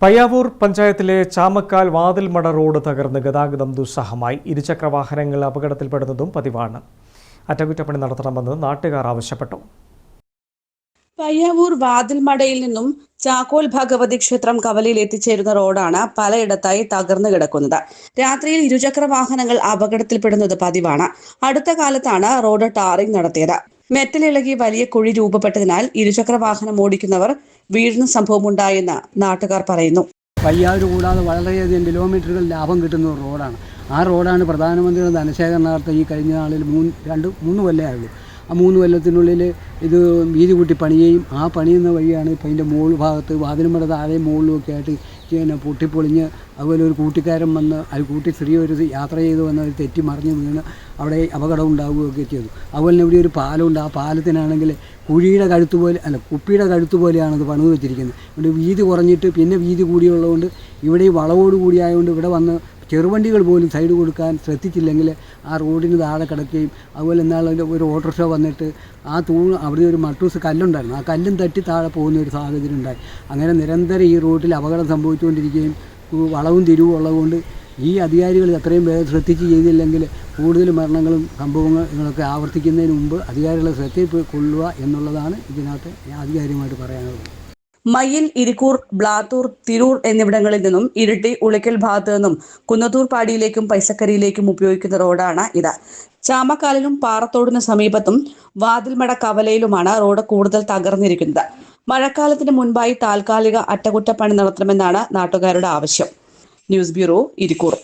പയ്യാവൂർ പഞ്ചായത്തിലെ ചാമക്കാൽ വാതിൽമട റോഡ് തകർന്ന് ഗതാഗതം ദുസ്സഹമായി. ഇരുചക്രവാഹനങ്ങൾ അപകടത്തിൽപ്പെടുന്നതും പതിവാണ്. അറ്റകുറ്റപ്പണി നടത്തണമെന്ന് നാട്ടുകാർ ആവശ്യപ്പെട്ടു. പയ്യാവൂർ വാതിൽമടയിൽ നിന്നും ചാക്കോൽ ഭഗവതി ക്ഷേത്രം കവലയിൽ എത്തിച്ചേരുന്ന റോഡാണ് പലയിടത്തായി തകർന്നു കിടക്കുന്നത്. രാത്രിയിൽ ഇരുചക്ര വാഹനങ്ങൾ അപകടത്തിൽപ്പെടുന്നത് പതിവാണ്. അടുത്ത കാലത്താണ് റോഡ് ടാറിംഗ് നടത്തിയത്. മെറ്റലിളകി വലിയ കുഴി രൂപപ്പെട്ടതിനാൽ ഇരുചക്ര വാഹനം ഓടിക്കുന്നവർ വീഴുന്ന സംഭവമുണ്ടായെന്ന് നാട്ടുകാർ പറയുന്നു. പയ്യാവൂർ കൂടാതെ വളരെയധികം കിലോമീറ്ററുകൾ ലാഭം കിട്ടുന്ന ഒരു റോഡാണ്. ആ റോഡാണ് പ്രധാനമന്ത്രിയുടെ ധനശേഖരണാർത്ഥം ഈ കഴിഞ്ഞ നാളിൽ മൂന്ന് കൊല്ലമേ ആയുള്ളൂ. ആ 3 കൊല്ലത്തിനുള്ളിൽ ഇത് വീതി കൂട്ടി പണിയുകയും ആ പണിയുന്ന വഴിയാണ് ഇപ്പം അതിൻ്റെ മുകൾ ഭാഗത്ത് വാതിലുമട താഴെ മുകളിലുമൊക്കെ ആയിട്ട് പൊട്ടിപ്പൊളിഞ്ഞ് അതുപോലെ ഒരു കൂട്ടിക്കാരൻ വന്ന് അത് കൂട്ടി ചെറിയൊരു യാത്ര ചെയ്ത് വന്ന് അത് തെറ്റി മറിഞ്ഞ് വീണ് അവിടെ അപകടം ഉണ്ടാവുകയൊക്കെ ചെയ്തു. അതുപോലെ തന്നെ ഇവിടെ ഒരു പാലമുണ്ട്. ആ പാലത്തിനാണെങ്കിൽ കുഴിയുടെ കഴുത്ത് പോലെ കുപ്പിയുടെ കഴുത്ത് പോലെയാണ് അത് പണിത് വെച്ചിരിക്കുന്നത്. ഇവിടെ വീതി കുറഞ്ഞിട്ട് പിന്നെ വീതി കൂടിയുള്ളതുകൊണ്ട് ഇവിടെ ഈ വളവോട് കൂടിയായതുകൊണ്ട് ഇവിടെ വന്ന് ചെറുവണ്ടികൾ പോലും സൈഡ് കൊടുക്കാൻ ശ്രദ്ധിച്ചില്ലെങ്കിൽ ആ റോഡിന് താഴെ കിടക്കുകയും അതുപോലെ എന്നാലും ഒരു ഓട്ടോറിക്ഷ വന്നിട്ട് ആ അവിടെ ഒരു മട്ടൂസ് കല്ലുണ്ടായിരുന്നു. ആ കല്ലും തട്ടി താഴെ പോകുന്ന ഒരു സാഹചര്യം ഉണ്ടായി. അങ്ങനെ നിരന്തരം ഈ റോഡിൽ അപകടം സംഭവിച്ചുകൊണ്ടിരിക്കുകയും വളവും തിരിവും ഉള്ളതുകൊണ്ട് ഈ അധികാരികൾ എത്രയും വേഗം ശ്രദ്ധിച്ച് ചെയ്തില്ലെങ്കിൽ കൂടുതൽ മരണങ്ങളും സംഭവങ്ങളൊക്കെ ആവർത്തിക്കുന്നതിന് മുമ്പ് അധികാരികളെ ശ്രദ്ധയിൽ കൊള്ളുക എന്നുള്ളതാണ് ഇതിനകത്ത് ആധികാരികമായിട്ട് പറയാനുള്ളത്. മയ്യിൽ, ഇരിക്കൂർ, ബ്ലാത്തൂർ, തിരൂർ എന്നിവിടങ്ങളിൽ നിന്നും ഇരിട്ടി, ഉളിക്കൽ ഭാഗത്തു നിന്നും കുന്നത്തൂർ പാടിയിലേക്കും പൈസക്കരിയിലേക്കും ഉപയോഗിക്കുന്ന റോഡാണ് ഇത്. ചാമക്കാലിലും പാറത്തോടിന് സമീപത്തും വാതിൽമട കവലയിലുമാണ് റോഡ് കൂടുതൽ തകർന്നിരിക്കുന്നത്. മഴക്കാലത്തിന് മുൻപായി താൽക്കാലിക അറ്റകുറ്റപ്പണി നടത്തണമെന്നാണ് നാട്ടുകാരുടെ ആവശ്യം. News bureau, Irikkur.